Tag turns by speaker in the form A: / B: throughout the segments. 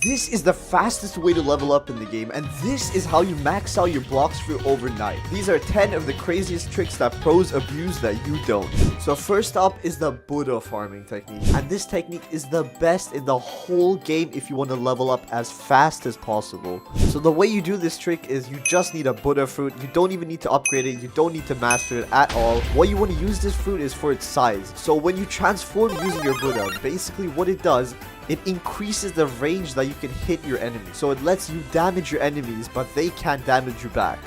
A: This is the fastest way to level up in the game, and this is how you max out your Blox Fruit overnight. These are 10 of the craziest tricks that pros abuse that you don't. So first up is the Buddha farming technique, and this technique is the best in the whole game if you want to level up as fast as possible. So the way you do this trick is you just need a Buddha fruit. You don't even need to upgrade it, you don't need to master it at all. What you want to use this fruit is for its size. So when you transform using your Buddha, basically what it does, it increases the range that you can hit your enemies. So it lets you damage your enemies, but they can't damage you back.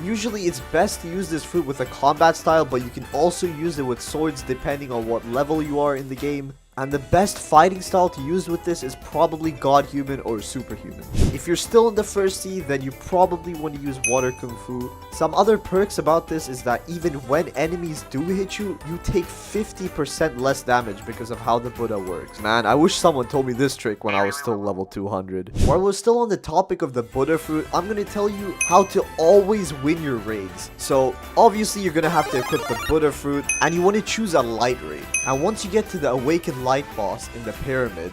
A: Usually it's best to use this fruit with a combat style, but you can also use it with swords depending on what level you are in the game. And the best fighting style to use with this is probably God Human or Superhuman. If you're still in the first sea, then you probably want to use Water Kung Fu. Some other perks about this is that even when enemies do hit you, you take 50% less damage because of how the Buddha works. Man, I wish someone told me this trick when I was still level 200. While we're still on the topic of the Buddha fruit, I'm going to tell you how to always win your raids. So obviously you're going to have to equip the Buddha fruit, and you want to choose a light raid. And once you get to the Awakened Light boss in the pyramid,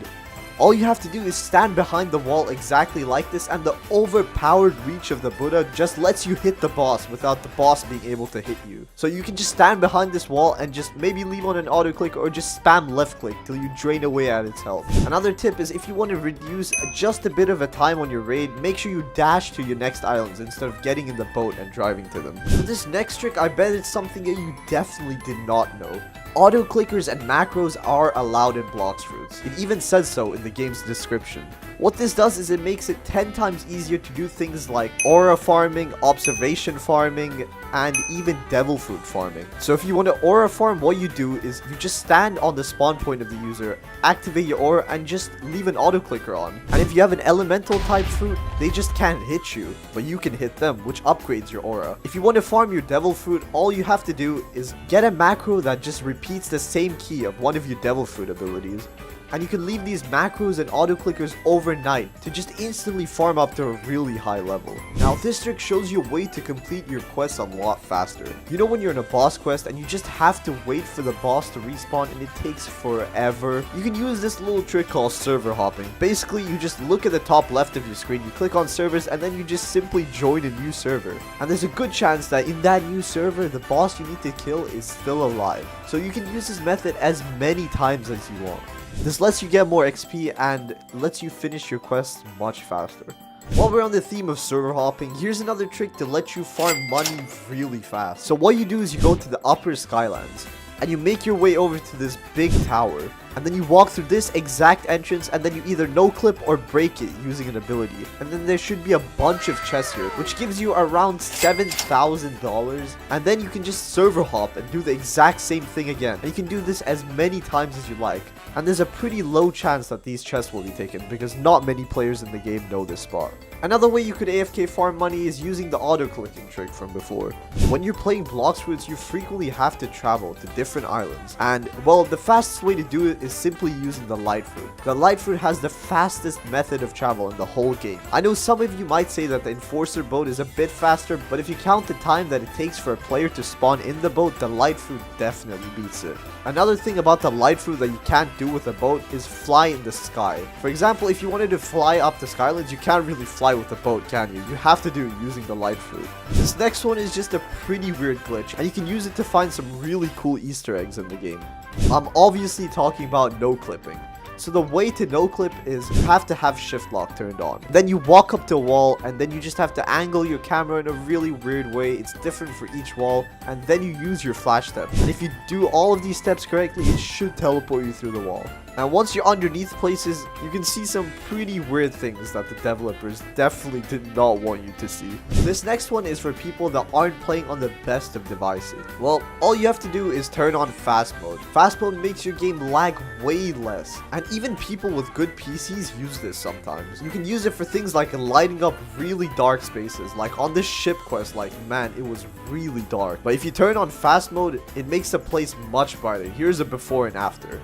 A: all you have to do is stand behind the wall exactly like this, and the overpowered reach of the Buddha just lets you hit the boss without the boss being able to hit you. So you can just stand behind this wall and just maybe leave on an auto click or just spam left click till you drain away at its health. Another tip is if you want to reduce just a bit of a time on your raid, make sure you dash to your next islands instead of getting in the boat and driving to them. For this next trick, I bet it's something that you definitely did not know. Auto clickers and macros are allowed in Blox Fruits. It even says so in the game's description. What this does is it makes it 10 times easier to do things like aura farming, observation farming, and even devil fruit farming. So if you want to aura farm, what you do is you just stand on the spawn point of the user, activate your aura, and just leave an auto clicker on. And if you have an elemental type fruit, they just can't hit you, but you can hit them, which upgrades your aura. If you want to farm your devil fruit, all you have to do is get a macro that just repeats the same key of one of your devil fruit abilities. And you can leave these macros and auto clickers overnight to just instantly farm up to a really high level. Now this trick shows you a way to complete your quests a lot faster. You know when you're in a boss quest and you just have to wait for the boss to respawn and it takes forever? You can use this little trick called server hopping. Basically you just look at the top left of your screen, you click on servers, and then you just simply join a new server. And there's a good chance that in that new server the boss you need to kill is still alive. So you can use this method as many times as you want. This lets you get more XP and lets you finish your quests much faster. While we're on the theme of server hopping, here's another trick to let you farm money really fast. So what you do is you go to the upper skylands and you make your way over to this big tower, and then you walk through this exact entrance, and then you either no clip or break it using an ability. And then there should be a bunch of chests here, which gives you around $7,000, and then you can just server hop and do the exact same thing again. And you can do this as many times as you like. And there's a pretty low chance that these chests will be taken because not many players in the game know this spot. Another way you could AFK farm money is using the auto clicking trick from before. When you're playing Blox Fruits, you frequently have to travel to different islands, and well, the fastest way to do it is simply using the light fruit. The light fruit has the fastest method of travel in the whole game. I know some of you might say that the enforcer boat is a bit faster, but if you count the time that it takes for a player to spawn in the boat, the light fruit definitely beats it. Another thing about the light fruit that you can't do with a boat is fly in the sky. For example, if you wanted to fly up the skylands, you can't really fly with the boat, can you? You have to do it using the light fruit. This next one is just a pretty weird glitch, and you can use it to find some really cool Easter eggs in the game. I'm obviously talking about no clipping. So the way to no clip is you have to have shift lock turned on. Then you walk up to a wall, and then you just have to angle your camera in a really weird way. It's different for each wall, and then you use your flash step. And if you do all of these steps correctly, it should teleport you through the wall. Now once you're underneath places, you can see some pretty weird things that the developers definitely did not want you to see. This next one is for people that aren't playing on the best of devices. Well, all you have to do is turn on fast mode. Fast mode makes your game lag way less, and even people with good PCs use this sometimes. You can use it for things like lighting up really dark spaces, like on this ship quest, like man, it was really dark. But if you turn on fast mode, it makes the place much brighter. Here's a before and after.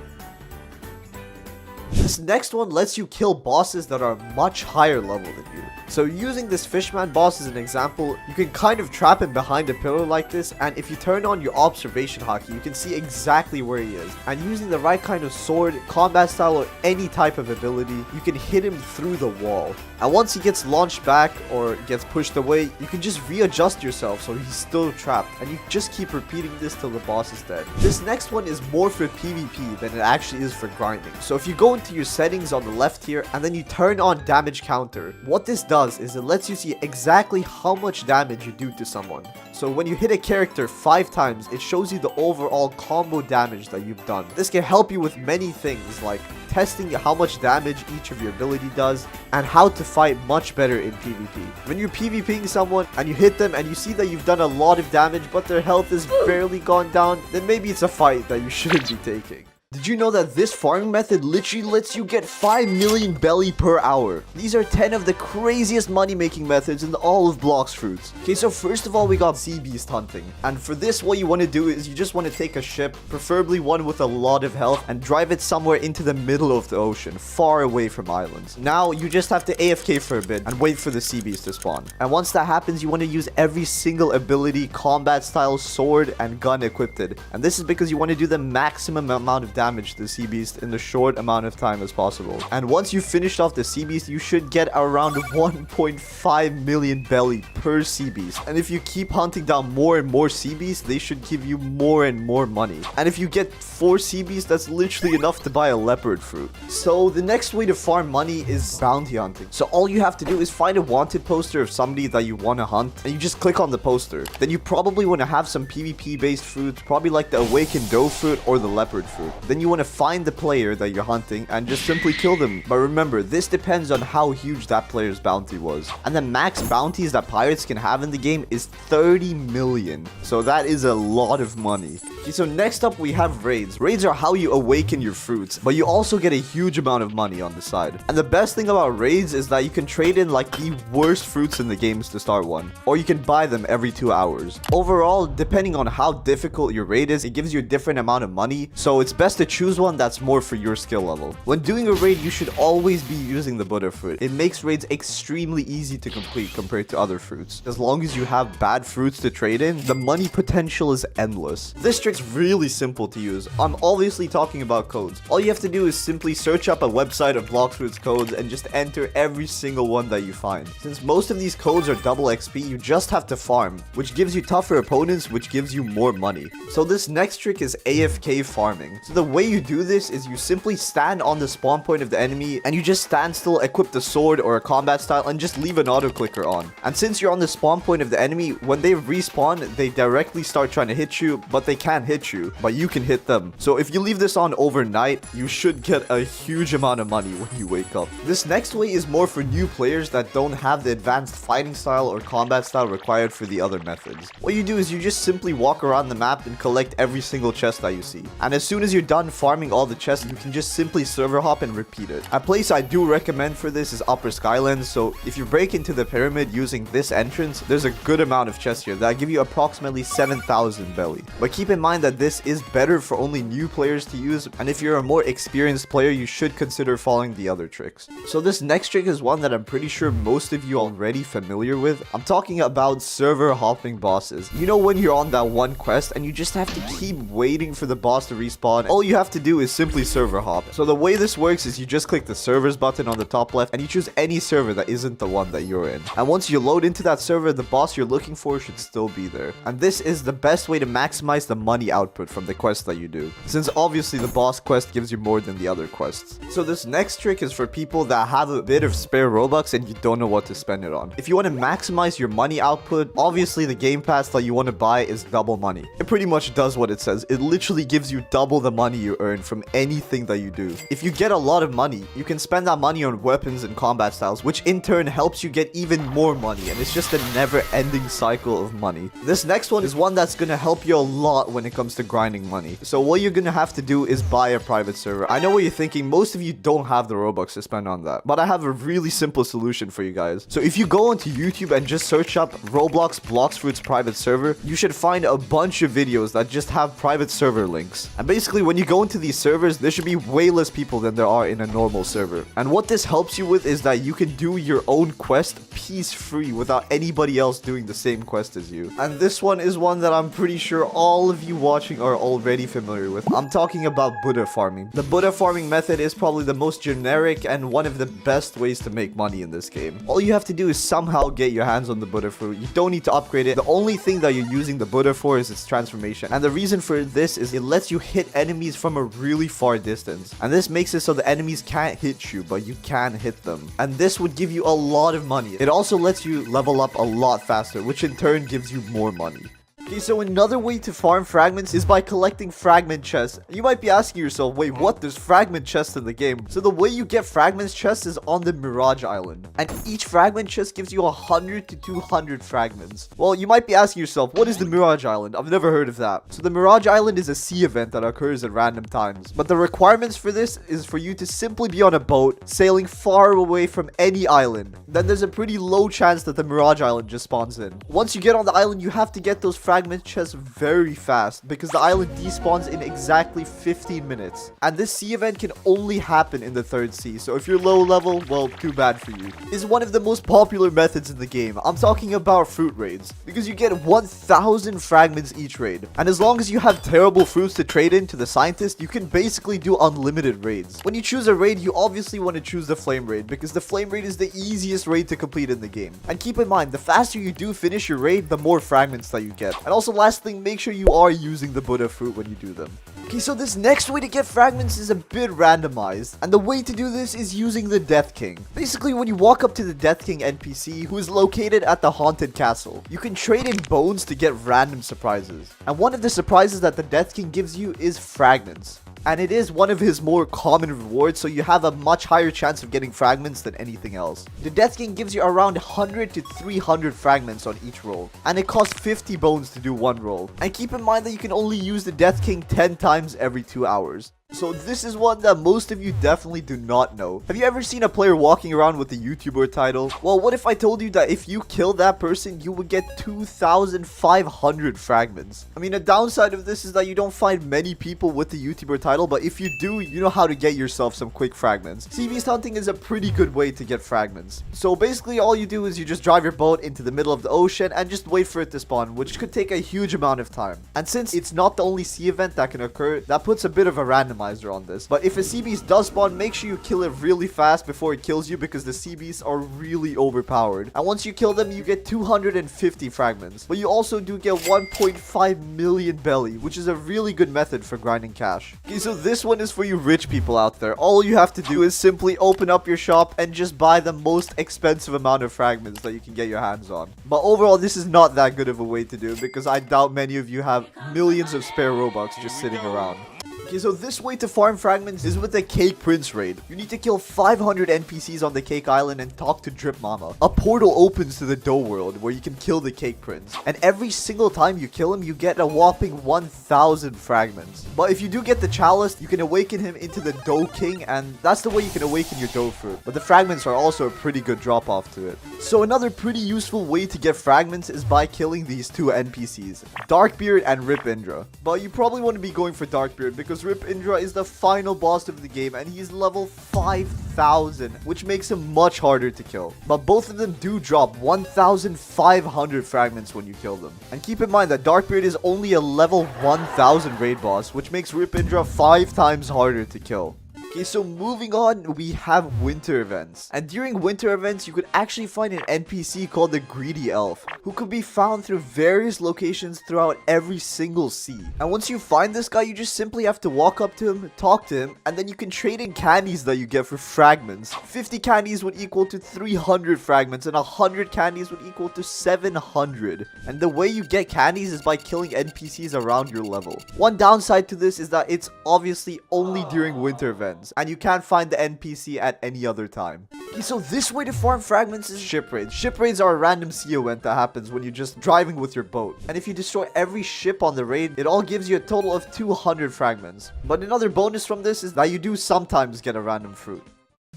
A: This next one lets you kill bosses that are much higher level than you. So using this fishman boss as an example, you can kind of trap him behind a pillar like this, and if you turn on your observation hotkey, you can see exactly where he is. And using the right kind of sword, combat style, or any type of ability, you can hit him through the wall. And once he gets launched back or gets pushed away, you can just readjust yourself so he's still trapped, and you just keep repeating this till the boss is dead. This next one is more for PvP than it actually is for grinding. So if you go into your settings on the left here and then you turn on damage counter, what this does is it lets you see exactly how much damage you do to someone. So when you hit a character 5 times, it shows you the overall combo damage that you've done. This can help you with many things like testing how much damage each of your ability does and how to fight much better in PvP. When you're PvPing someone and you hit them and you see that you've done a lot of damage but their health is barely gone down, then maybe it's a fight that you shouldn't be taking. Did you know that this farming method literally lets you get 5 million belly per hour? These are 10 of the craziest money making methods in all of Blox Fruits. Okay, so first of all we got sea beast hunting. And for this what you want to do is you just want to take a ship, preferably one with a lot of health, and drive it somewhere into the middle of the ocean, far away from islands. Now you just have to AFK for a bit and wait for the sea beast to spawn. And once that happens, you want to use every single ability, combat style, sword, and gun equipped. And this is because you want to do the maximum amount of damage to the sea beast in the short amount of time as possible. And once you've finished off the sea beast, you should get around 1.5 million belly per sea beast. And if you keep hunting down more and more sea beasts, they should give you more and more money. And if you get 4 sea beasts, that's literally enough to buy a leopard fruit. So the next way to farm money is bounty hunting. So all you have to do is find a wanted poster of somebody that you want to hunt, and you just click on the poster. Then you probably want to have some PvP based fruits, probably like the awakened doe fruit or the leopard fruit. Then you want to find the player that you're hunting and just simply kill them. But remember, this depends on how huge that player's bounty was. And the max bounties that pirates can have in the game is 30 million. So that is a lot of money. Okay, so next up we have raids. Raids are how you awaken your fruits, but you also get a huge amount of money on the side. And the best thing about raids is that you can trade in like the worst fruits in the games to start one, or you can buy them every 2 hours. Overall, depending on how difficult your raid is, it gives you a different amount of money, so it's best to choose one that's more for your skill level. When doing a raid, you should always be using the butter fruit. It makes raids extremely easy to complete compared to other fruits. As long as you have bad fruits to trade in, the money potential is endless. This trick's really simple to use. I'm obviously talking about codes. All you have to do is simply search up a website of Blox Fruits codes and just enter every single one that you find. Since most of these codes are double XP, you just have to farm, which gives you tougher opponents, which gives you more money. So this next trick is AFK farming. So the way you do this is you simply stand on the spawn point of the enemy and you just stand still, equip the sword or a combat style, and just leave an auto clicker on. And since you're on the spawn point of the enemy, when they respawn, they directly start trying to hit you, but they can't hit you, but you can hit them. So if you leave this on overnight, you should get a huge amount of money when you wake up. This next way is more for new players that don't have the advanced fighting style or combat style required for the other methods. What you do is you just simply walk around the map and collect every single chest that you see. And as soon as you're done farming all the chests, you can just simply server hop and repeat it. A place I do recommend for this is Upper Skylands. So if you break into the pyramid using this entrance, there's a good amount of chests here that give you approximately 7,000 belly. But keep in mind that this is better for only new players to use, and if you're a more experienced player, you should consider following the other tricks. So this next trick is one that I'm pretty sure most of you are already familiar with. I'm talking about server hopping bosses. You know when you're on that one quest and you just have to keep waiting for the boss to respawn, all you have to do is simply server hop. So the way this works is you just click the servers button on the top left and you choose any server that isn't the one that you're in. And once you load into that server, the boss you're looking for should still be there. And this is the best way to maximize the money output from the quest that you do, since obviously the boss quest gives you more than the other quests. So this next trick is for people that have a bit of spare Robux and you don't know what to spend it on. If you want to maximize your money output, obviously the game pass that you want to buy is double money. It pretty much does what it says. It literally gives you double the money you earn from anything that you do. If you get a lot of money, you can spend that money on weapons and combat styles, which in turn helps you get even more money, and it's just a never-ending cycle of money. This next one is one that's gonna help you a lot when it it comes to grinding money. So what you're gonna have to do is buy a private server. I know what you're thinking. Most of you don't have the Robux to spend on that, but I have a really simple solution for you guys. So if you go onto YouTube and just search up Roblox Blox Fruits private server, you should find a bunch of videos that just have private server links. And basically, when you go into these servers, there should be way less people than there are in a normal server. And what this helps you with is that you can do your own quest piece-free without anybody else doing the same quest as you. And this one is one that I'm pretty sure all of you watching are already familiar with. I'm talking about Buddha farming. The Buddha farming method is probably the most generic and one of the best ways to make money in this game. All you have to do is somehow get your hands on the Buddha fruit. You don't need to upgrade it. The only thing that you're using the Buddha for is its transformation. And the reason for this is it lets you hit enemies from a really far distance. And this makes it so the enemies can't hit you, but you can hit them. And this would give you a lot of money. It also lets you level up a lot faster, which in turn gives you more money. Okay, so another way to farm fragments is by collecting fragment chests. You might be asking yourself, wait, what? There's fragment chests in the game. So the way you get fragments chests is on the Mirage Island. And each fragment chest gives you 100 to 200 fragments. Well, you might be asking yourself, what is the Mirage Island? I've never heard of that. So the Mirage Island is a sea event that occurs at random times. But the requirements for this is for you to simply be on a boat, sailing far away from any island. Then there's a pretty low chance that the Mirage Island just spawns in. Once you get on the island, you have to get those fragment chests very fast because the island despawns in exactly 15 minutes. And this sea event can only happen in the 3rd sea. So if you're low level, well, too bad for you. It's one of the most popular methods in the game. I'm talking about fruit raids because you get 1,000 fragments each raid. And as long as you have terrible fruits to trade in to the scientist, you can basically do unlimited raids. When you choose a raid, you obviously want to choose the flame raid because the flame raid is the easiest raid to complete in the game. And keep in mind, the faster you do finish your raid, the more fragments that you get. And also, last thing, make sure you are using the Buddha fruit when you do them. Okay, so this next way to get fragments is a bit randomized. And the way to do this is using the Death King. Basically, when you walk up to the Death King NPC, who is located at the Haunted Castle, you can trade in bones to get random surprises. And one of the surprises that the Death King gives you is fragments. And it is one of his more common rewards, so you have a much higher chance of getting fragments than anything else. The Death King gives you around 100 to 300 fragments on each roll, and it costs 50 bones to do one roll. And keep in mind that you can only use the Death King 10 times every 2 hours. So this is one that most of you definitely do not know. Have you ever seen a player walking around with the YouTuber title? Well, what if I told you that if you kill that person, you would get 2,500 fragments? I mean, a downside of this is that you don't find many people with the YouTuber title, but if you do, you know how to get yourself some quick fragments. Sea beast hunting is a pretty good way to get fragments. So basically, all you do is you just drive your boat into the middle of the ocean and just wait for it to spawn, which could take a huge amount of time. And since it's not the only sea event that can occur, that puts a bit of a randomizer on this. But if a sea beast does spawn, make sure you kill it really fast before it kills you because the sea beasts are really overpowered. And once you kill them, you get 250 fragments. But you also do get 1.5 million belly, which is a really good method for grinding cash. Okay, so this one is for you rich people out there. All you have to do is simply open up your shop and just buy the most expensive amount of fragments that you can get your hands on. But overall, this is not that good of a way to do it because I doubt many of you have millions of spare Robux just sitting around. Okay, so this way to farm fragments is with the Cake Prince raid. You need to kill 500 NPCs on the Cake Island and talk to Drip Mama. A portal opens to the Dough World where you can kill the Cake Prince. And every single time you kill him, you get a whopping 1,000 fragments. But if you do get the Chalice, you can awaken him into the Dough King, and that's the way you can awaken your Dough Fruit. But the fragments are also a pretty good drop off to it. So another pretty useful way to get fragments is by killing these two NPCs, Darkbeard and Rip Indra. But you probably want to be going for Darkbeard because Rip Indra is the final boss of the game and he's level 5,000, which makes him much harder to kill. But both of them do drop 1,500 fragments when you kill them. And keep in mind that Darkbeard is only a level 1,000 raid boss, which makes Rip Indra 5 times harder to kill. Okay, so moving on, we have winter events. And during winter events, you could actually find an NPC called the Greedy Elf, who could be found through various locations throughout every single sea. And once you find this guy, you just simply have to walk up to him, talk to him, and then you can trade in candies that you get for fragments. 50 candies would equal to 300 fragments, and 100 candies would equal to 700. And the way you get candies is by killing NPCs around your level. One downside to this is that it's obviously only during winter events. tons, and you can't find the NPC at any other time. So this way to farm fragments is ship raids. Ship raids are a random sea event that happens when you're just driving with your boat. And if you destroy every ship on the raid, it all gives you a total of 200 fragments. But another bonus from this is that you do sometimes get a random fruit.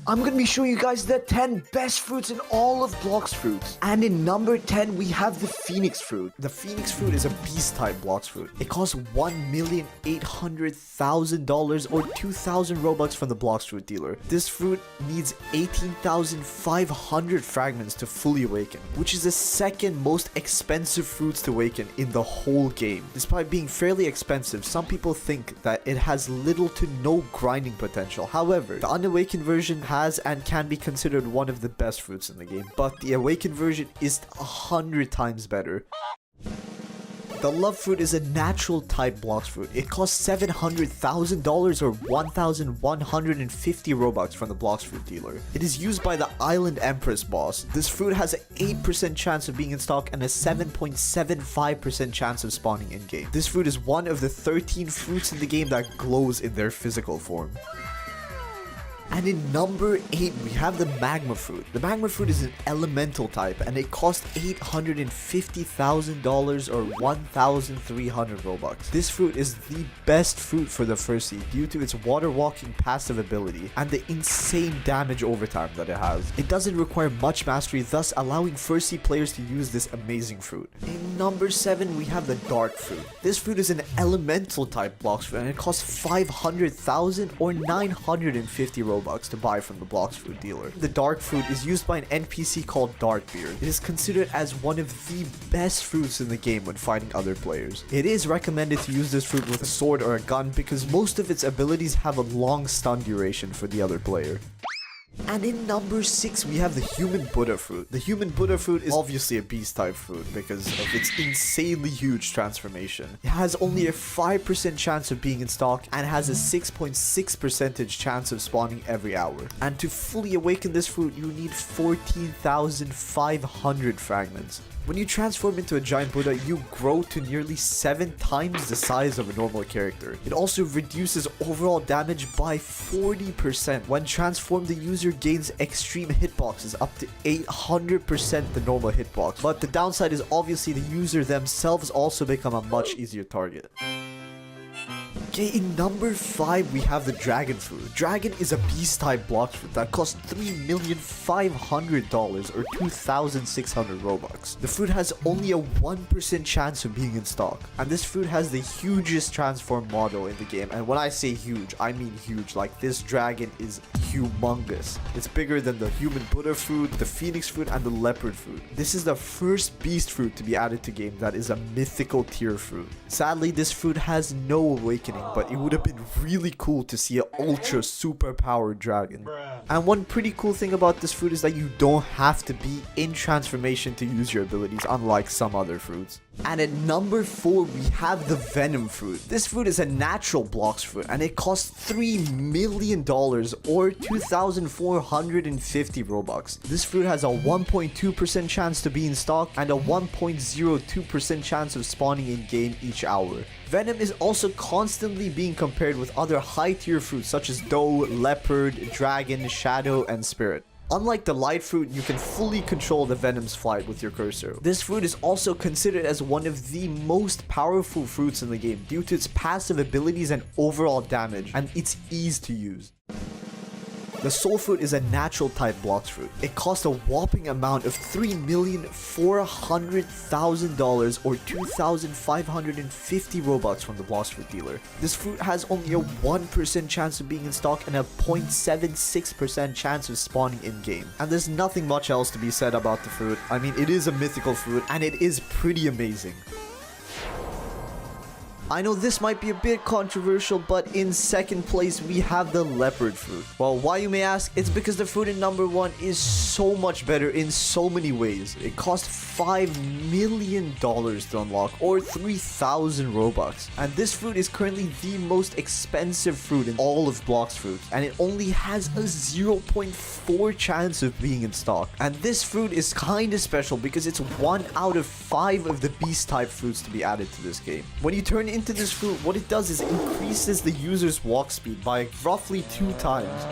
A: I'm gonna be showing you guys the 10 best fruits in all of Blox Fruits. And in number 10, we have the Phoenix Fruit. The Phoenix Fruit is a beast-type Blox Fruit. It costs $1,800,000 or 2,000 Robux from the Blox Fruit dealer. This fruit needs 18,500 fragments to fully awaken, which is the second most expensive fruits to awaken in the whole game. Despite being fairly expensive, some people think that it has little to no grinding potential. However, the unawakened version has and can be considered one of the best fruits in the game, but the awakened version is 100 times better. The Love Fruit is a natural type Blox Fruit. It costs $700,000 or 1,150 Robux from the Blox Fruit dealer. It is used by the Island Empress boss. This fruit has an 8% chance of being in stock and a 7.75% chance of spawning in-game. This fruit is one of the 13 fruits in the game that glows in their physical form. And in number 8, we have the Magma Fruit. The Magma Fruit is an elemental type and it costs $850,000 or 1,300 Robux. This fruit is the best fruit for the first seed due to its water walking passive ability and the insane damage overtime that it has. It doesn't require much mastery, thus allowing first seed players to use this amazing fruit. In number 7, we have the Dark Fruit. This fruit is an elemental type Blox Fruit and it costs 500,000 or 950 Robux to buy from the Blox Fruit dealer. The Dark Fruit is used by an NPC called Darkbeard. It is considered as one of the best fruits in the game when fighting other players. It is recommended to use this fruit with a sword or a gun because most of its abilities have a long stun duration for the other player. And in number 6, we have the Human Buddha Fruit. The Human Buddha Fruit is obviously a beast-type fruit because of its insanely huge transformation. It has only a 5% chance of being in stock and has a 6.6% chance of spawning every hour. And to fully awaken this fruit, you need 14,500 fragments. When you transform into a giant Buddha, you grow to nearly 7 times the size of a normal character. It also reduces overall damage by 40%. When transformed, the user gains extreme hitboxes up to 800% the normal hitbox. But the downside is obviously the user themselves also become a much easier target. Okay, in number 5, we have the Dragon Fruit. Dragon is a beast-type Blox Fruit that costs $3,500,000 or 2,600 Robux. The fruit has only a 1% chance of being in stock, and this fruit has the hugest transform model in the game. And when I say huge, I mean huge. Like, this dragon is humongous. It's bigger than the Human Buddha Fruit, the Phoenix Fruit, and the Leopard Fruit. This is the first beast fruit to be added to game that is a mythical tier fruit. Sadly, this fruit has no awakening, but it would have been really cool to see an ultra super powered dragon. And one pretty cool thing about this fruit is that you don't have to be in transformation to use your abilities, unlike some other fruits. And at number 4, we have the Venom Fruit. This fruit is a natural Blox Fruit and it costs $3 million or 2,450 Robux. This fruit has a 1.2% chance to be in stock and a 1.02% chance of spawning in game each hour. Venom is also constantly being compared with other high tier fruits such as Doe, Leopard, Dragon, Shadow, and Spirit. Unlike the light fruit, you can fully control the Venom's flight with your cursor. This fruit is also considered as one of the most powerful fruits in the game due to its passive abilities and overall damage, and its ease to use. The Soul Fruit is a natural type Blox Fruit. It costs a whopping amount of $3,400,000 or 2,550 Robux from the Blox Fruit dealer. This fruit has only a 1% chance of being in stock and a 0.76% chance of spawning in-game. And there's nothing much else to be said about the fruit. I mean, it is a mythical fruit and it is pretty amazing. I know this might be a bit controversial, but in second place we have the Leopard Fruit. Well, why you may ask? It's because the fruit in number 1 is so much better in so many ways. It costs $5 million to unlock or 3,000 Robux. And this fruit is currently the most expensive fruit in all of Blox Fruits, and it only has a 0.4 chance of being in stock. And this fruit is kinda special because it's 1 out of 5 of the beast type fruits to be added to this game. When you turn into this fruit, what it does is it increases the user's walk speed by roughly 2 times.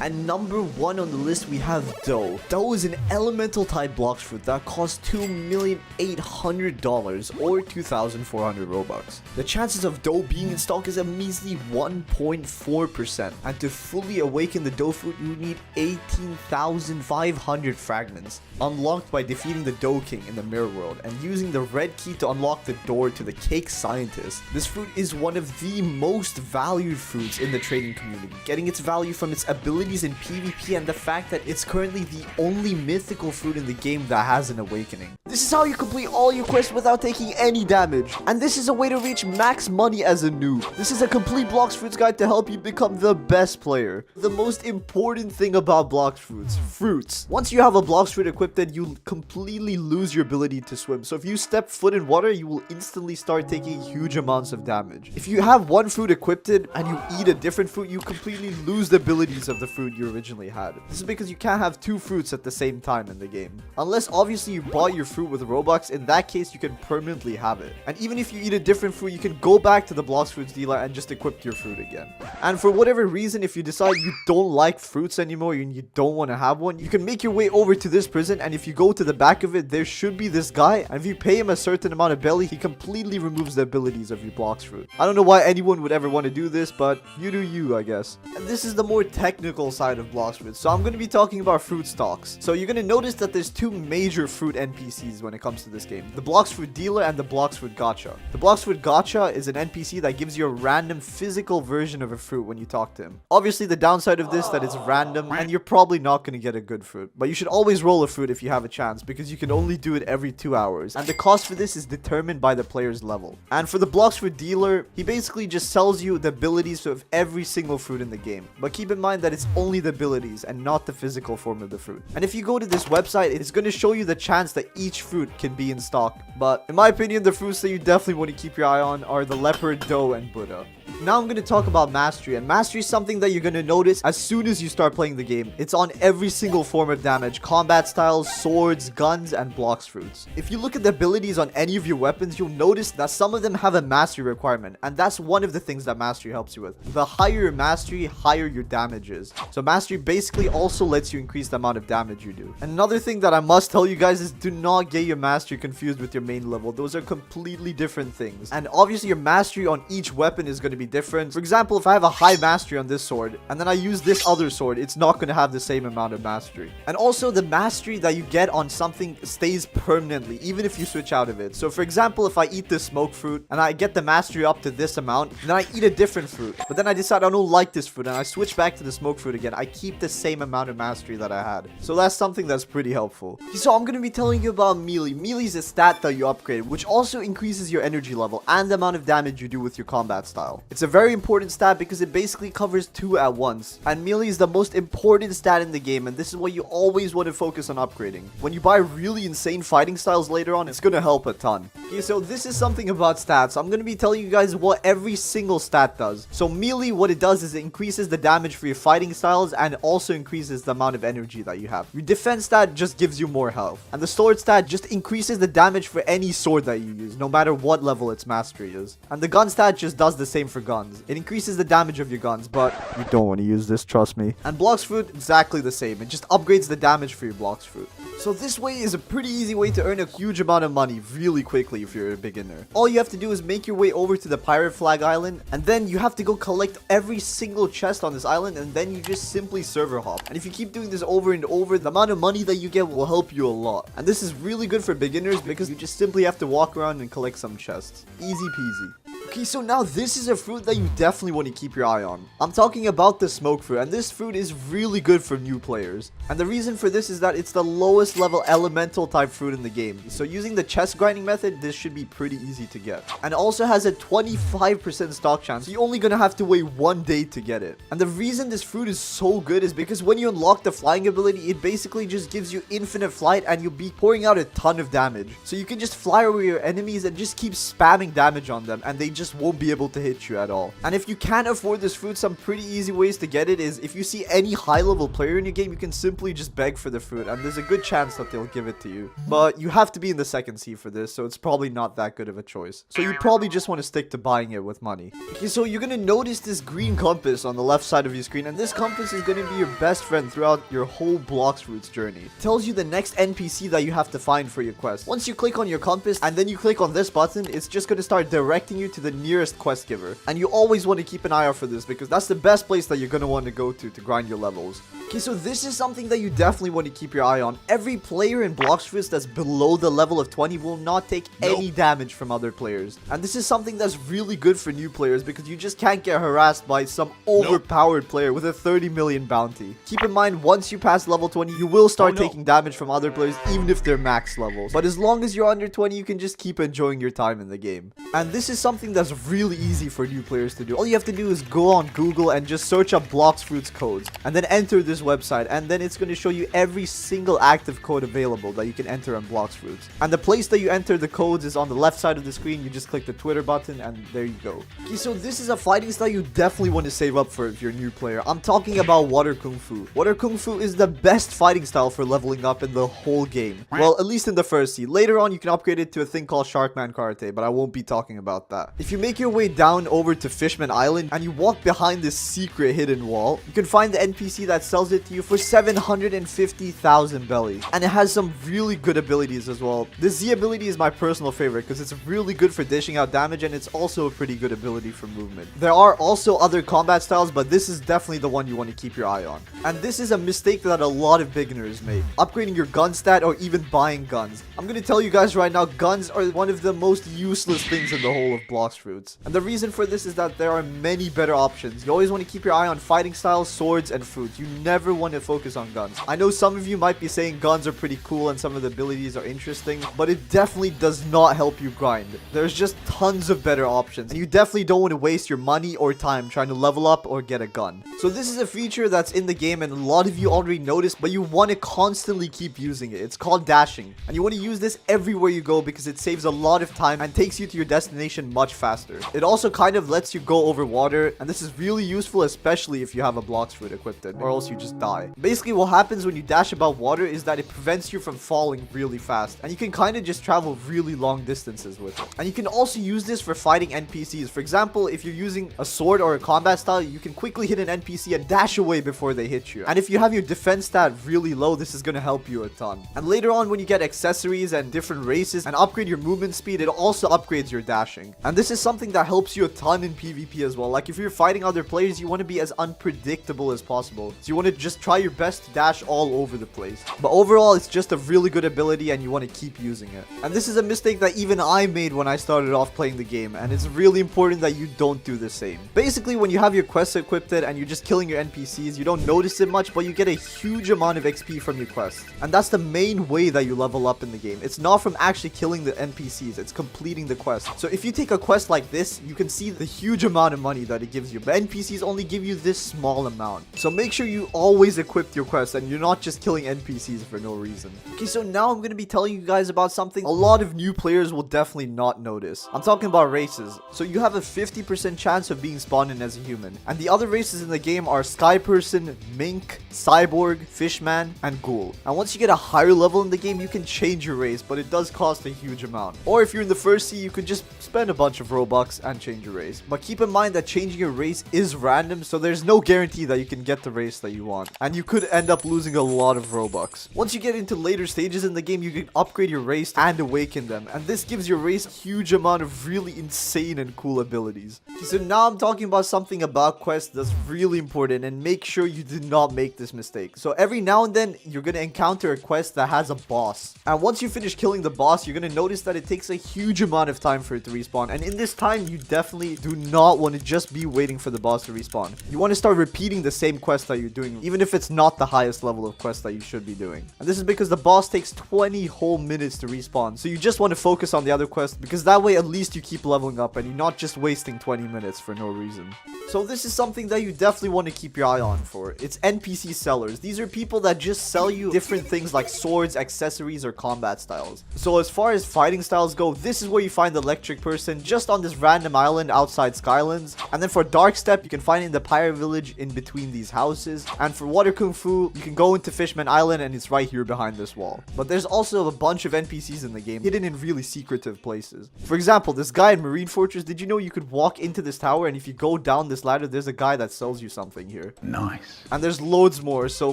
A: And number 1 on the list, we have dough. Dough is an elemental type Blox fruit that costs $2,800,000 or 2,400 Robux. The chances of dough being in stock is a measly 1.4%. And to fully awaken the dough fruit, you need 18,500 fragments, unlocked by defeating the Dough King in the mirror world and using the red key to unlock the door to the cake scientist. This fruit is one of the most valued fruits in the trading community, getting its value from its abilities in PvP and the fact that it's currently the only mythical fruit in the game that has an awakening. This is how you complete all your quests without taking any damage, and this is a way to reach max money as a noob. This is a complete Blox Fruits guide to help you become the best player. The most important thing about Blox Fruits. Once you have a Blox Fruit equipped, you'll completely lose your ability to swim. So if you step foot in water, you will instantly start taking huge amounts of damage. If you have one fruit equipped and you eat a different fruit, you completely lose the abilities of the fruit you originally had. This is because you can't have 2 fruits at the same time in the game. Unless obviously you bought your fruit with Robux, in that case you can permanently have it. And even if you eat a different fruit, you can go back to the Blox Fruits dealer and just equip your fruit again. And for whatever reason, if you decide you don't like fruits anymore and you don't want to have one, you can make your way over to this prison, and if you go to the back of it, there should be this guy, and if you pay him a certain amount of belly, he completely removes the abilities of your Blox Fruit. I don't know why anyone would ever want to do this, but you do you, I guess. And this is the more technical side of Blox Fruits, so I'm going to be talking about fruit stocks. So you're going to notice that there's 2 major fruit NPCs when it comes to this game: the Blox Fruit dealer and the Blox Fruit gacha. The Blox Fruit gacha is an NPC that gives you a random physical version of a fruit when you talk to him. Obviously the downside of this that it's random and you're probably not going to get a good fruit, but you should always roll a fruit if you have a chance, because you can only do it every 2 hours, and the cost for this is determined by the player's level. And for the Blox Fruit dealer, he basically just sells you the abilities of every single fruit in the game, but keep in mind that it's only the abilities and not the physical form of the fruit. And if you go to this website, it's going to show you the chance that each fruit can be in stock, but in my opinion, the fruits that you definitely want to keep your eye on are the leopard, dough, and Buddha. Now I'm going to talk about mastery, and mastery is something that you're going to notice as soon as you start playing the game. It's on every single form of damage: combat styles, swords, guns, and Blox Fruits. If you look at the abilities on any of your weapons, you'll notice that some of them have a mastery requirement, and that's one of the things that mastery helps you with. The higher your mastery, higher your damage is. So mastery basically also lets you increase the amount of damage you do. And another thing that I must tell you guys is do not get your mastery confused with your main level. Those are completely different things. And obviously your mastery on each weapon is going to be different. For example, if I have a high mastery on this sword and then I use this other sword, it's not going to have the same amount of mastery. And also the mastery that you get on something stays permanently even if you switch out of it. So for example, if I eat this smoke fruit and I get the mastery up to this amount, then I eat a different fruit, but then I decide I don't like this fruit and I switch back to the smoke fruit again, I keep the same amount of mastery that I had. So that's something that's pretty helpful. So I'm going to be telling you about melee. Melee is a stat that you upgrade, which also increases your energy level and the amount of damage you do with your combat style. It's a very important stat because it basically covers 2 at once, and melee is the most important stat in the game, and this is what you always want to focus on upgrading. When you buy really insane fighting styles later on, it's going to help a ton. Okay, so this is something about stats. I'm going to be telling you guys what every single stat does. So melee, what it does is it increases the damage for your fighting styles and also increases the amount of energy that you have. Your defense stat just gives you more health, and the sword stat just increases the damage for any sword that you use, no matter what level its mastery is. And the gun stat just does the same for guns. It increases the damage of your guns, but you don't want to use this, trust me. And Blox Fruit, exactly the same. It just upgrades the damage for your Blox Fruit. So this way is a pretty easy way to earn a huge amount of money really quickly if you're a beginner. All you have to do is make your way over to the Pirate Flag Island, and then you have to go collect every single chest on this island, and then you just simply server hop. And if you keep doing this over and over, the amount of money that you get will help you a lot. And this is really good for beginners because you just simply have to walk around and collect some chests. Easy peasy. Okay, so now this is a fruit that you definitely want to keep your eye on. I'm talking about the smoke fruit, and this fruit is really good for new players. And the reason for this is that it's the lowest level elemental type fruit in the game. So using the chest grinding method, this should be pretty easy to get. And also has a 25% stock chance, so you're only gonna have to wait 1 day to get it. And the reason this fruit is so good is because when you unlock the flying ability, it basically just gives you infinite flight and you'll be pouring out a ton of damage. So you can just fly over your enemies and just keep spamming damage on them, and they just just won't be able to hit you at all. And if you can't afford this fruit, some pretty easy ways to get it is if you see any high level player in your game, you can simply just beg for the fruit, and there's a good chance that they'll give it to you. But you have to be in the second sea for this, so it's probably not that good of a choice. So you probably just want to stick to buying it with money. Okay, so you're gonna notice this green compass on the left side of your screen, and this compass is gonna be your best friend throughout your whole Blox Fruits journey. It tells you the next NPC that you have to find for your quest. Once you click on your compass and then you click on this button, it's just gonna start directing you to the nearest quest giver. And you always want to keep an eye out for this because that's the best place that you're gonna want to go to grind your levels. Okay, so this is something that you definitely want to keep your eye on. Every player in Blox Fruits that's below the level of 20 will not take any damage from other players. And this is something that's really good for new players because you just can't get harassed by some overpowered player with a 30 million bounty. Keep in mind, once you pass level 20, you will start taking damage from other players even if they're max levels. But as long as you're under 20, you can just keep enjoying your time in the game. And this is something that's really easy for new players to do. All you have to do is go on Google and just search up Blox Fruits codes and then enter this website, and then it's going to show you every single active code available that you can enter on Blox Fruits. And the place that you enter the codes is on the left side of the screen. You just click the Twitter button and there you go. Okay, so this is a fighting style you definitely want to save up for if you're a new player. I'm talking about Water Kung Fu. Water Kung Fu is the best fighting style for leveling up in the whole game. Well, at least in the first sea. Later on, you can upgrade it to a thing called Sharkman Karate, but I won't be talking about that. If you make your way down over to Fishman Island and you walk behind this secret hidden wall, you can find the NPC that sells it to you for 750,000 belly. And it has some really good abilities as well. The Z ability is my personal favorite because it's really good for dishing out damage, and it's also a pretty good ability for movement. There are also other combat styles, but this is definitely the one you want to keep your eye on. And this is a mistake that a lot of beginners make: upgrading your gun stat or even buying guns. I'm going to tell you guys right now, guns are one of the most useless things in the whole of Blox Fruits. And the reason for this is that there are many better options. You always want to keep your eye on fighting styles, swords, and fruits. You never want to focus on guns. I know some of you might be saying guns are pretty cool and some of the abilities are interesting, but it definitely does not help you grind. There's just tons of better options, and you definitely don't want to waste your money or time trying to level up or get a gun. So this is a feature that's in the game and a lot of you already noticed, but you want to constantly keep using it. It's called dashing, and you want to use this everywhere you go because it saves a lot of time and takes you to your destination much faster. It also kind of lets you go over water, and this is really useful, especially if you have a Blox Fruit equipped in, or else you just die. Basically, what happens when you dash above water is that it prevents you from falling really fast, and you can kind of just travel really long distances with it. And you can also use this for fighting NPCs. For example, if you're using a sword or a combat style, you can quickly hit an NPC and dash away before they hit you. And if you have your defense stat really low, this is going to help you a ton. And later on, when you get accessories and different races and upgrade your movement speed, it also upgrades your dashing. And this is something that helps you a ton in PvP as well. Like if you're fighting other players, you want to be as unpredictable as possible. So you want to just try your best to dash all over the place. But overall, it's just a really good ability and you want to keep using it. And this is a mistake that even I made when I started off playing the game, and it's really important that you don't do the same. Basically, when you have your quests equipped and you're just killing your NPCs, you don't notice it much, but you get a huge amount of XP from your quests. And that's the main way that you level up in the game. It's not from actually killing the NPCs, it's completing the quest. So if you take a quest like this, you can see the huge amount of money that it gives you, but NPCs only give you this small amount. So make sure you always equip your quests and you're not just killing NPCs for no reason. Okay, so now I'm going to be telling you guys about something a lot of new players will definitely not notice. I'm talking about races. So you have a 50% chance of being spawned in as a human, and the other races in the game are Sky Person, Mink, Cyborg, Fishman, and Ghoul. And once you get a higher level in the game, you can change your race, but it does cost a huge amount. Or if you're in the first sea, you could just spend a bunch of Robux and change your race. But keep in mind that changing your race is random, so there's no guarantee that you can get the race that you want, and you could end up losing a lot of Robux. Once you get into later stages in the game, you can upgrade your race and awaken them, and this gives your race a huge amount of really insane and cool abilities. Okay, so now I'm talking about something about quests that's really important, and make sure you do not make this mistake. So every now and then, you're going to encounter a quest that has a boss, and once you finish killing the boss, you're going to notice that it takes a huge amount of time for it to respawn, and in this time, you definitely do not want to just be waiting for the boss to respawn. You want to start repeating the same quest that you're doing even if it's not the highest level of quest that you should be doing. And this is because the boss takes 20 whole minutes to respawn, so you just want to focus on the other quest, because that way at least you keep leveling up and you're not just wasting 20 minutes for no reason. So this is something that you definitely want to keep your eye on for. It's NPC sellers. These are people that just sell you different things like swords, accessories, or combat styles. So as far as fighting styles go, this is where you find the electric person just on this random island outside Skylands. And then for dark step, you can find it in the pirate village in between these houses. And for water kung fu, you can go into Fishman Island and it's right here behind this wall. But there's also a bunch of NPCs in the game hidden in really secretive places. For example, this guy in Marine Fortress, did you know you could walk into this tower and if you go down this ladder, there's a guy that sells you something here.
B: Nice.
A: And there's loads more, so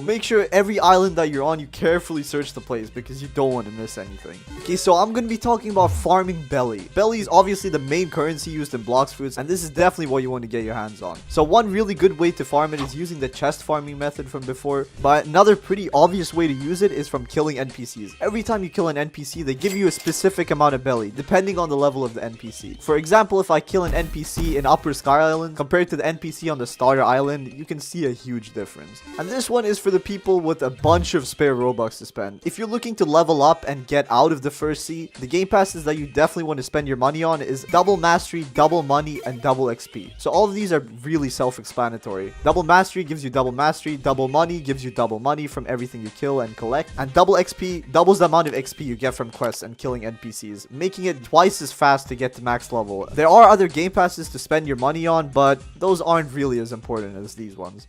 A: make sure every island that you're on, you carefully search the place because you don't want to miss anything. Okay, so I'm going to be talking about farming belly. Belly is obviously the main currency used in Blox Fruits, and this is definitely what you want to get your hands on. So one really good way to farm it is using the chest farming method from before, but another pretty obvious way to use it is from killing NPCs. Every time you kill an NPC, they give you a specific amount of belly, depending on the level of the NPC. For example, if I kill an NPC in Upper Sky Island compared to the NPC on the Starter Island, you can see a huge difference. And this one is for the people with a bunch of spare Robux to spend. If you're looking to level up and get out of the first sea, the game passes that you definitely want to spend your money on is double mastery, double money, and double XP. So all of these are really self-explanatory. Double mastery gives you double mastery, double money gives you double money from everything you kill and collect, and double XP doubles the amount of XP you get from quests and killing NPCs, making it twice as fast to get to max level. There are other game passes to spend your money on, but those aren't really as important as these ones.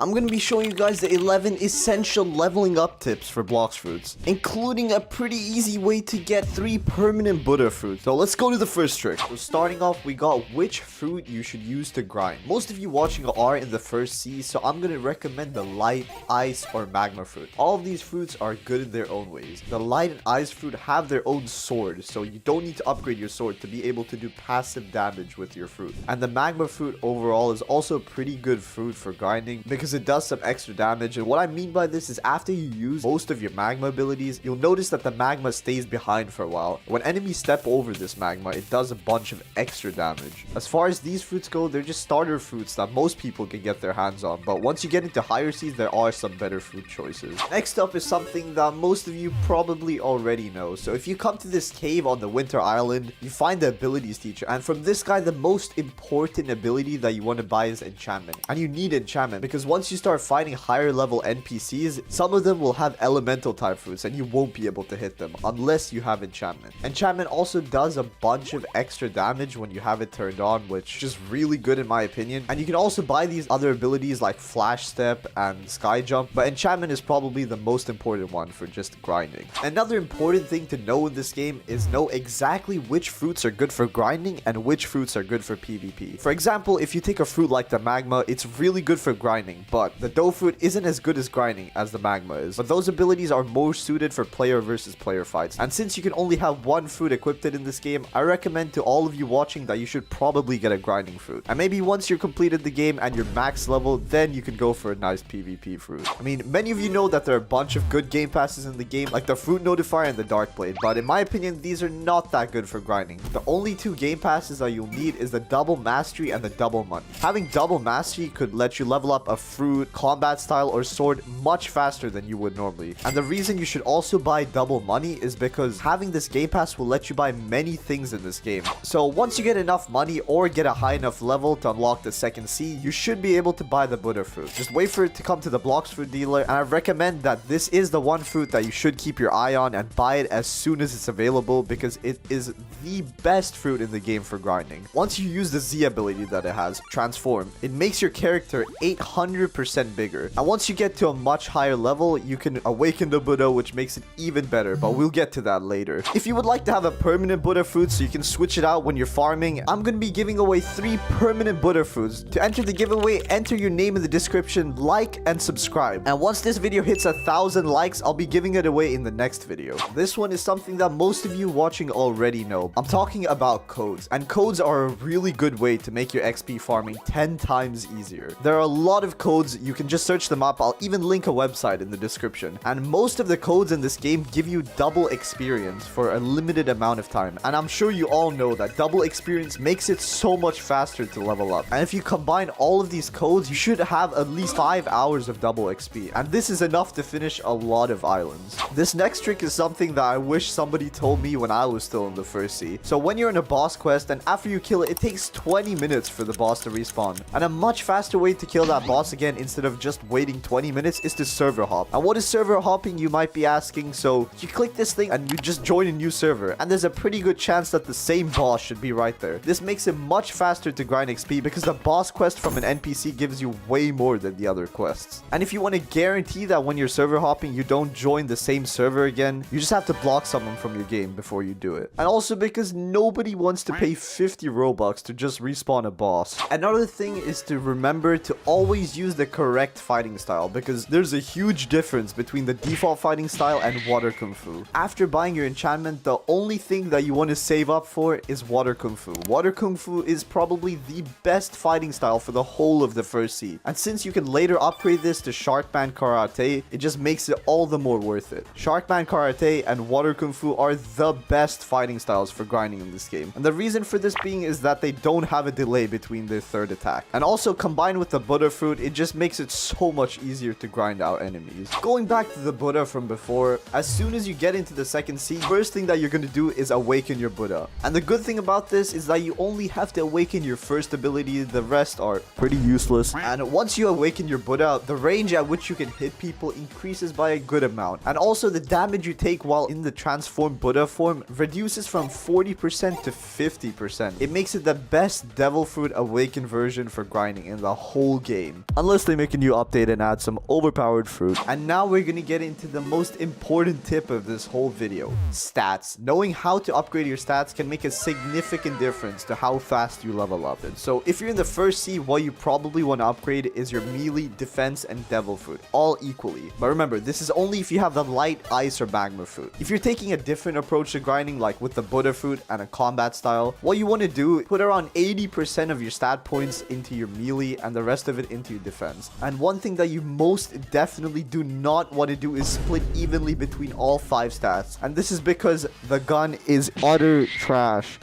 A: I'm going to be showing you guys the 11 essential leveling up tips for Blox Fruits, including a pretty easy way to get 3 permanent Buddha fruits. So let's go to the first trick. So starting off, we got which fruit you should use to grind. Most of you watching are in the first sea, so I'm going to recommend the light, ice, or magma fruit. All of these fruits are good in their own ways. The light and ice fruit have their own sword, so you don't need to upgrade your sword to be able to do passive damage with your fruit. And the magma fruit overall is also a pretty good fruit for grinding because it does some extra damage. And what I mean by this is after you use most of your magma abilities, you'll notice that the magma stays behind for a while. When enemies step over this magma, it does a bunch of extra damage. As far as these fruits go, they're just starter fruits that most people can get their hands on, but once you get into higher seas, there are some better fruit choices. Next up is something that most of you probably already know. So if you come to this cave on the Winter Island, you find the abilities teacher, and from this guy, the most important ability that you want to buy is enchantment. And you need enchantment because once you start fighting higher level NPCs, some of them will have elemental type fruits and you won't be able to hit them unless you have enchantment. Enchantment also does a bunch of extra damage when you have it turned on, which is really good in my opinion. And you can also buy these other abilities like flash step and sky jump, but enchantment is probably the most important one for just grinding. Another important thing to know in this game is know exactly which fruits are good for grinding and which fruits are good for PvP. For example, if you take a fruit like the magma, it's really good for grinding, but the dough fruit isn't as good as grinding as the magma is, but those abilities are more suited for player versus player fights. And since you can only have one fruit equipped in this game, I recommend to all of you watching that you should probably get a grinding fruit. And maybe once you're completed the game and you're max level, then you can go for a nice PvP fruit. I mean, many of you know that there are a bunch of good game passes in the game, like the Fruit Notifier and the Dark Blade, but in my opinion, these are not that good for grinding. The only 2 game passes that you'll need is the Double Mastery and the Double Money. Having Double Mastery could let you level up a fruit, combat style, or sword much faster than you would normally. And the reason you should also buy double money is because having this game pass will let you buy many things in this game. So once you get enough money or get a high enough level to unlock the second sea, you should be able to buy the Buddha fruit. Just wait for it to come to the Blox Fruit dealer, and I recommend that this is the one fruit that you should keep your eye on and buy it as soon as it's available because it is the best fruit in the game for grinding. Once you use the Z ability that it has, Transform, it makes your character 800% bigger. And once you get to a much higher level, you can awaken the Buddha, which makes it even better, but we'll get to that later. If you would like to have a permanent Buddha fruit so you can switch it out when you're farming, I'm going to be giving away 3 permanent Buddha fruits. To enter the giveaway, enter your name in the description, like, and subscribe. And once this video hits 1,000 likes, I'll be giving it away in the next video. This one is something that most of you watching already know. I'm talking about codes, and codes are a really good way to make your XP farming 10 times easier. There are a lot of codes codes, you can just search them up. I'll even link a website in the description. And most of the codes in this game give you double experience for a limited amount of time. And I'm sure you all know that double experience makes it so much faster to level up. And if you combine all of these codes, you should have at least 5 hours of double XP. And this is enough to finish a lot of islands. This next trick is something that I wish somebody told me when I was still in the first sea. So when you're in a boss quest and after you kill it, it takes 20 minutes for the boss to respawn. And a much faster way to kill that boss again instead of just waiting 20 minutes is to server hop. And what is server hopping, you might be asking? So you click this thing and you just join a new server. And there's a pretty good chance that the same boss should be right there. This makes it much faster to grind XP because the boss quest from an NPC gives you way more than the other quests. And if you want to guarantee that when you're server hopping, you don't join the same server again, you just have to block someone from your game before you do it. And also because nobody wants to pay 50 Robux to just respawn a boss. Another thing is to remember to always use the correct fighting style because there's a huge difference between the default fighting style and water kung fu. After buying your enchantment, the only thing that you want to save up for is water kung fu. Water kung fu is probably the best fighting style for the whole of the first sea. And since you can later upgrade this to Sharkman Karate, it just makes it all the more worth it. Sharkman Karate and water kung fu are the best fighting styles for grinding in this game. And the reason for this being is that they don't have a delay between their third attack. And also combined with the Buddha fruit, it just makes it so much easier to grind out enemies. Going back to the Buddha from before, as soon as you get into the second sea, first thing that you're going to do is awaken your Buddha. And the good thing about this is that you only have to awaken your first ability, the rest are pretty useless. And once you awaken your Buddha, the range at which you can hit people increases by a good amount. And also the damage you take while in the transformed Buddha form reduces from 40% to 50%. It makes it the best devil fruit awakened version for grinding in the whole game. Unless they make a new update and add some overpowered fruit. And now we're gonna get into the most important tip of this whole video. Stats. Knowing how to upgrade your stats can make a significant difference to how fast you level up. And so if you're in the first sea, what you probably want to upgrade is your melee, defense, and devil fruit, all equally. But remember, this is only if you have the light, ice, or magma fruit. If you're taking a different approach to grinding, like with the Buddha fruit and a combat style, what you want to do, put around 80% of your stat points into your melee and the rest of it into your defense. And one thing that you most definitely do not want to do is split evenly between all 5 stats. And this is because the gun is utter trash.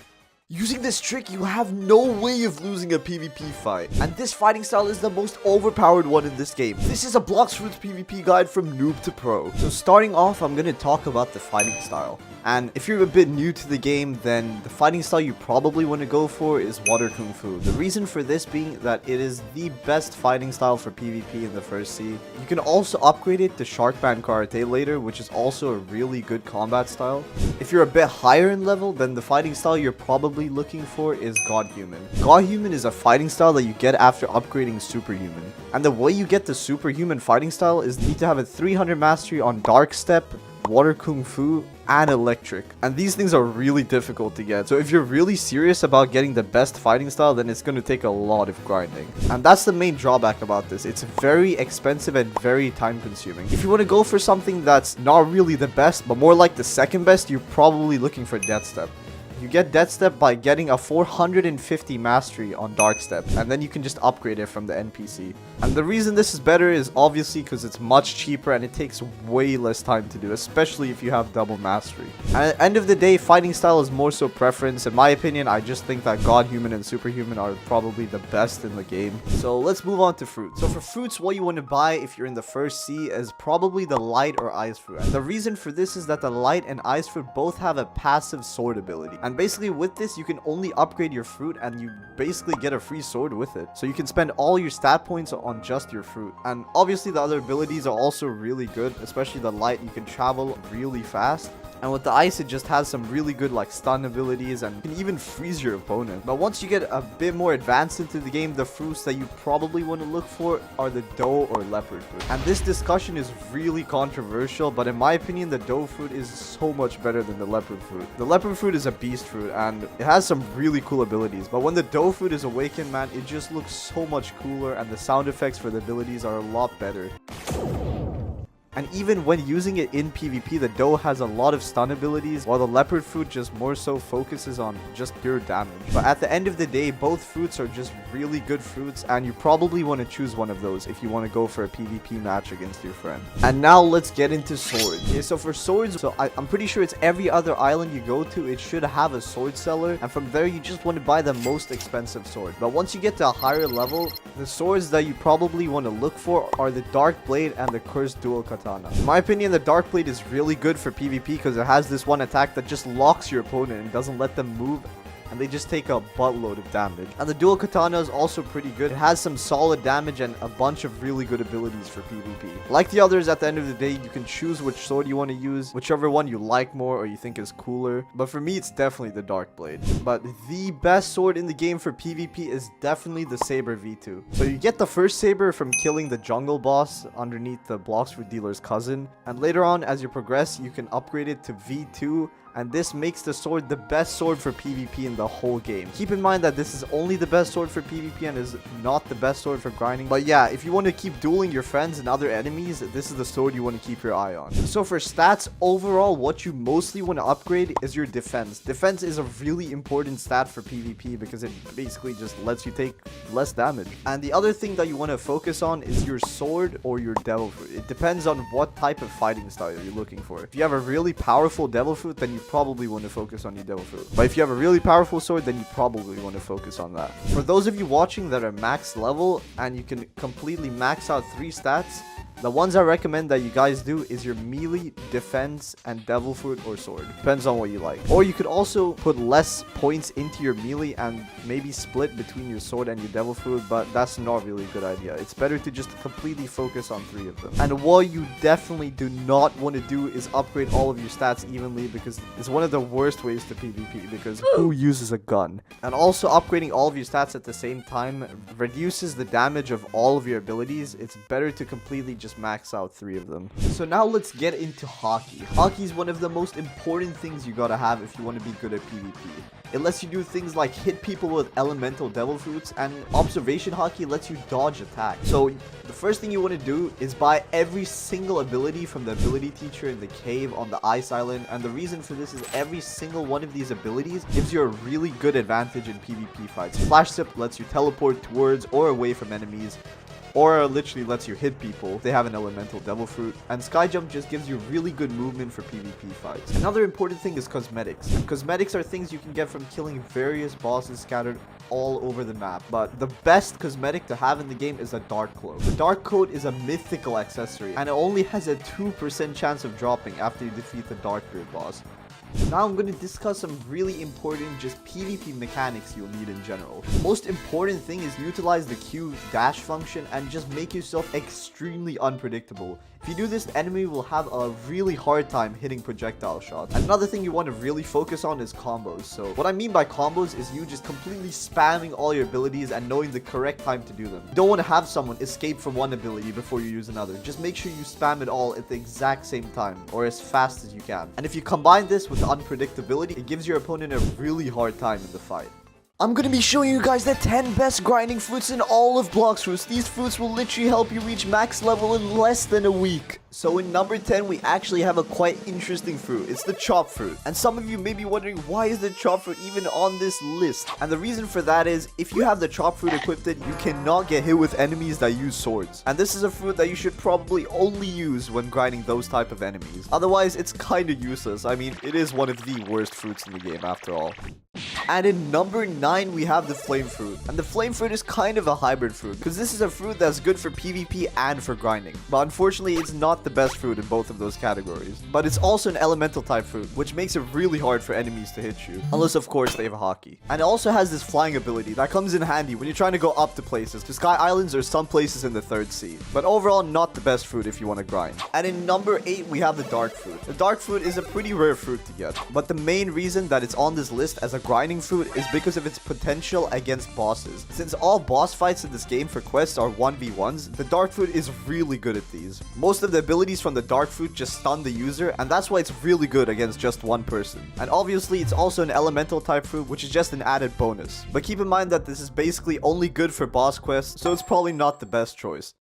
A: Using this trick, you have no way of losing a PvP fight. And this fighting style is the most overpowered one in this game. This is a Blox Fruits PvP guide from noob to pro. So starting off, I'm going to talk about the fighting style. And if you're a bit new to the game, then the fighting style you probably want to go for is Water Kung Fu. The reason for this being that it is the best fighting style for PvP in the first sea. You can also upgrade it to Sharkman Karate later, which is also a really good combat style. If you're a bit higher in level, then the fighting style you're probably looking for is God Human. God Human is a fighting style that you get after upgrading Superhuman. And the way you get the Superhuman fighting style is you need to have a 300 mastery on Dark Step, Water Kung Fu, and Electric. And these things are really difficult to get. So if you're really serious about getting the best fighting style, then it's going to take a lot of grinding. And that's the main drawback about this. It's very expensive and very time consuming. If you want to go for something that's not really the best, but more like the second best, you're probably looking for Death Step. You get Death Step by getting a 450 mastery on Dark Step, and then you can just upgrade it from the NPC. And the reason this is better is obviously because it's much cheaper and it takes way less time to do, especially if you have double mastery. And at the end of the day, fighting style is more so preference. In my opinion, I just think that God Human and Superhuman are probably the best in the game. So let's move on to fruits. So for fruits, what you want to buy if you're in the first sea is probably the light or ice fruit. And the reason for this is that the light and ice fruit both have a passive sword ability. And basically with this, you can only upgrade your fruit and you basically get a free sword with it. So you can spend all your stat points on just your fruit. And obviously the other abilities are also really good, especially the light. You can travel really fast. And with the ice, it just has some really good like stun abilities and can even freeze your opponent. But once you get a bit more advanced into the game, the fruits that you probably want to look for are the dough or leopard fruit. And this discussion is really controversial, but in my opinion, the dough fruit is so much better than the leopard fruit. The leopard fruit is a beast fruit and it has some really cool abilities. But when the dough fruit is awakened, man, it just looks so much cooler and the sound effects for the abilities are a lot better. And even when using it in PvP, the dough has a lot of stun abilities, while the leopard fruit just more so focuses on just pure damage. But at the end of the day, both fruits are just really good fruits, and you probably want to choose one of those if you want to go for a PvP match against your friend. And now let's get into swords. Okay, so for swords, I'm pretty sure it's every other island you go to, it should have a sword seller, and from there you just want to buy the most expensive sword. But once you get to a higher level, the swords that you probably want to look for are the Dark Blade and the Cursed Dual Katana. In my opinion, the Dark Blade is really good for PvP because it has this one attack that just locks your opponent and doesn't let them move, and they just take a buttload of damage. And the Dual Katana is also pretty good. It has some solid damage and a bunch of really good abilities for PvP. Like the others, at the end of the day, you can choose which sword you want to use, whichever one you like more or you think is cooler. But for me, it's definitely the Dark Blade. But the best sword in the game for PvP is definitely the Saber V2. So you get the first Saber from killing the jungle boss underneath the Blox Fruit dealer's cousin. And later on, as you progress, you can upgrade it to V2. And this makes the sword the best sword for PvP in the whole game. Keep in mind that this is only the best sword for PvP and is not the best sword for grinding. But yeah, if you want to keep dueling your friends and other enemies, this is the sword you want to keep your eye on. So for stats, overall, what you mostly want to upgrade is your defense. Defense is a really important stat for PvP because it basically just lets you take less damage. And the other thing that you want to focus on is your sword or your devil fruit. It depends on what type of fighting style you're looking for. If you have a really powerful devil fruit, then you probably want to focus on your devil fruit. But if you have a really powerful sword, then you probably want to focus on that. For those of you watching that are max level and you can completely max out 3 stats, the ones I recommend that you guys do is your melee, defense, and devil fruit or sword. Depends on what you like. Or you could also put less points into your melee and maybe split between your sword and your devil fruit, but that's not really a good idea. It's better to just completely focus on 3 of them. And what you definitely do not want to do is upgrade all of your stats evenly, because it's one of the worst ways to PvP, because who uses a gun? And also upgrading all of your stats at the same time reduces the damage of all of your abilities. It's better to completely just max out 3 of them. So now let's get into hockey. Hockey is one of the most important things you gotta have if you want to be good at PvP. It lets you do things like hit people with elemental devil fruits, and observation hockey lets you dodge attacks. So the first thing you want to do is buy every single ability from the ability teacher in the cave on the ice island, and the reason for this is every single one of these abilities gives you a really good advantage in PvP fights. Flash Zip lets you teleport towards or away from enemies, or literally lets you hit people if they have an elemental devil fruit, and sky jump just gives you really good movement for PvP fights. Another important thing is cosmetics. Cosmetics are things you can get from killing various bosses scattered all over the map, but the best cosmetic to have in the game is a dark cloak. The dark coat is a mythical accessory, and it only has a 2% chance of dropping after you defeat the Darkbeard boss. Now I'm going to discuss some really important just PvP mechanics you'll need in general. The most important thing is utilize the Q dash function and just make yourself extremely unpredictable. If you do this, the enemy will have a really hard time hitting projectile shots. And another thing you want to really focus on is combos. So what I mean by combos is you just completely spamming all your abilities and knowing the correct time to do them. You don't want to have someone escape from one ability before you use another. Just make sure you spam it all at the exact same time, or as fast as you can. And if you combine this with the unpredictability, it gives your opponent a really hard time in the fight. I'm going to be showing you guys the 10 best grinding fruits in all of Blox Fruits. These fruits will literally help you reach max level in less than a week. So in number 10, we actually have a quite interesting fruit. It's the chop fruit. And some of you may be wondering, why is the chop fruit even on this list? And the reason for that is, if you have the chop fruit equipped, you cannot get hit with enemies that use swords. And this is a fruit that you should probably only use when grinding those type of enemies. Otherwise, it's kind of useless. I mean, it is one of the worst fruits in the game after all. And in number 9, we have the flame fruit. And the flame fruit is kind of a hybrid fruit, because this is a fruit that's good for PvP and for grinding. But unfortunately, it's not the best fruit in both of those categories. But it's also an elemental type fruit, which makes it really hard for enemies to hit you. Unless, of course, they have hockey. And it also has this flying ability that comes in handy when you're trying to go up to places. To Sky Islands or some places in the 3rd sea. But overall, not the best fruit if you want to grind. And in number 8, we have the dark fruit. The dark fruit is a pretty rare fruit to get. But the main reason that it's on this list as a grinding fruit is because of its potential against bosses. Since all boss fights in this game for quests are 1v1s, the dark fruit is really good at these. Most of the abilities from the dark fruit just stun the user, and that's why it's really good against just one person. And obviously, it's also an elemental type fruit, which is just an added bonus. But keep in mind that this is basically only good for boss quests, so it's probably not the best choice.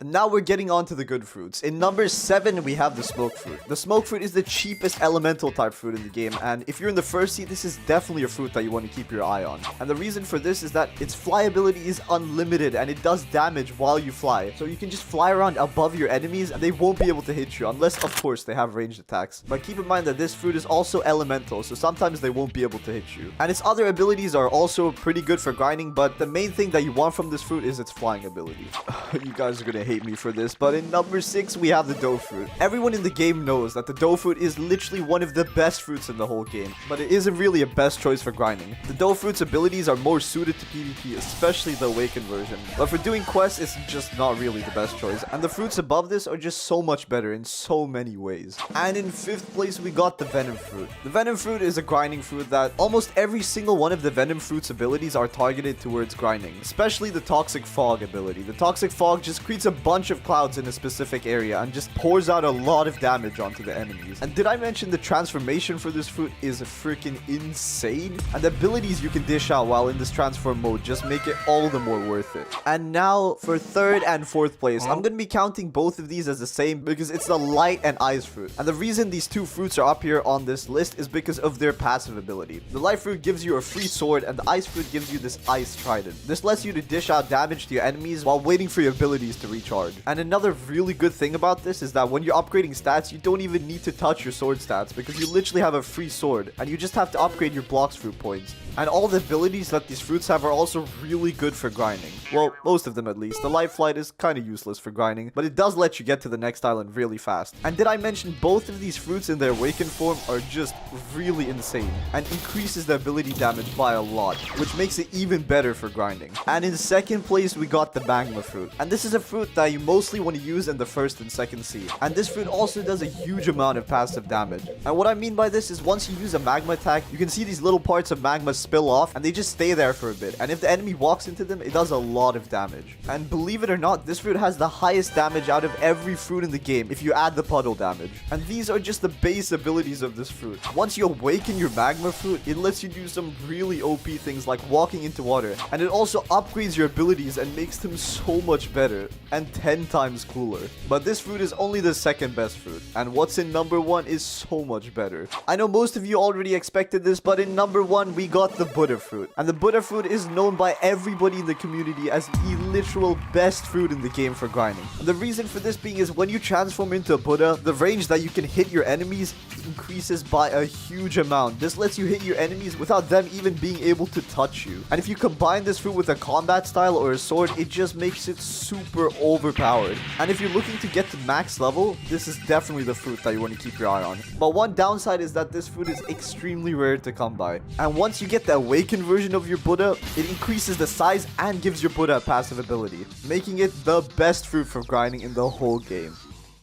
A: And now we're getting on to the good fruits. In number 7, we have the smoke fruit. The smoke fruit is the cheapest elemental type fruit in the game, and if you're in the first seat, this is definitely a fruit that you want to keep your eye on. And the reason for this is that its flyability is unlimited, and it does damage while you fly. So you can just fly around above your enemies, and they won't be able to hit you, unless, of course, they have ranged attacks. But keep in mind that this fruit is also elemental, so sometimes they won't be able to hit you. And its other abilities are also pretty good for grinding, but the main thing that you want from this fruit is its flying ability. You guys are gonna hate me for this, but in number 6, we have the dough fruit. Everyone in the game knows that the dough fruit is literally one of the best fruits in the whole game, but it isn't really a best choice for grinding. The dough fruit's abilities are more suited to PvP, especially the awakened version. But for doing quests, it's just not really the best choice. And the fruits above this are just so much better in so many ways. And in 5th place, we got the venom fruit. The venom fruit is a grinding fruit that almost every single one of the venom fruit's abilities are targeted towards grinding, especially the toxic fog ability. The toxic fog just creates a bunch of clouds in a specific area and just pours out a lot of damage onto the enemies. And did I mention the transformation for this fruit is freaking insane? And the abilities you can dish out while in this transform mode just make it all the more worth it. And now for 3rd and 4th place, I'm gonna be counting both of these as the same because it's the light and ice fruit. And the reason these two fruits are up here on this list is because of their passive ability. The light fruit gives you a free sword, and the ice fruit gives you this ice trident. This lets you to dish out damage to your enemies while waiting for your abilities to recharge. And another really good thing about this is that when you're upgrading stats, you don't even need to touch your sword stats because you literally have a free sword, and you just have to upgrade your Blox Fruit points. And all the abilities that these fruits have are also really good for grinding. Well, most of them at least. The light flight is kind of useless for grinding, but it does let you get to the next island really fast. And did I mention both of these fruits in their awakened form are just really insane and increases the ability damage by a lot, which makes it even better for grinding. And in 2nd place, we got the magma fruit. And this is a fruit that you mostly want to use in the 1st and 2nd seed. And this fruit also does a huge amount of passive damage. And what I mean by this is once you use a magma attack, you can see these little parts of magma spill off and they just stay there for a bit. And if the enemy walks into them, it does a lot of damage. And believe it or not, this fruit has the highest damage out of every fruit in the game if you add the puddle damage. And these are just the base abilities of this fruit. Once you awaken your magma fruit, it lets you do some really OP things like walking into water. And it also upgrades your abilities and makes them so much better and 10 times cooler. But this fruit is only the 2nd best fruit. And what's in number 1 is so much better. I know most of you already expected this, but in number 1, we got the Buddha fruit. And the Buddha fruit is known by everybody in the community as the literal best fruit in the game for grinding. And the reason for this being is when you transform into a Buddha, the range that you can hit your enemies increases by a huge amount. This lets you hit your enemies without them even being able to touch you. And if you combine this fruit with a combat style or a sword, it just makes it super overpowered. And if you're looking to get to max level, this is definitely the fruit that you want to keep your eye on. But one downside is that this fruit is extremely rare to come by. And once you get the awakened version of your Buddha, it increases the size and gives your Buddha a passive ability, making it the best fruit for grinding in the whole game.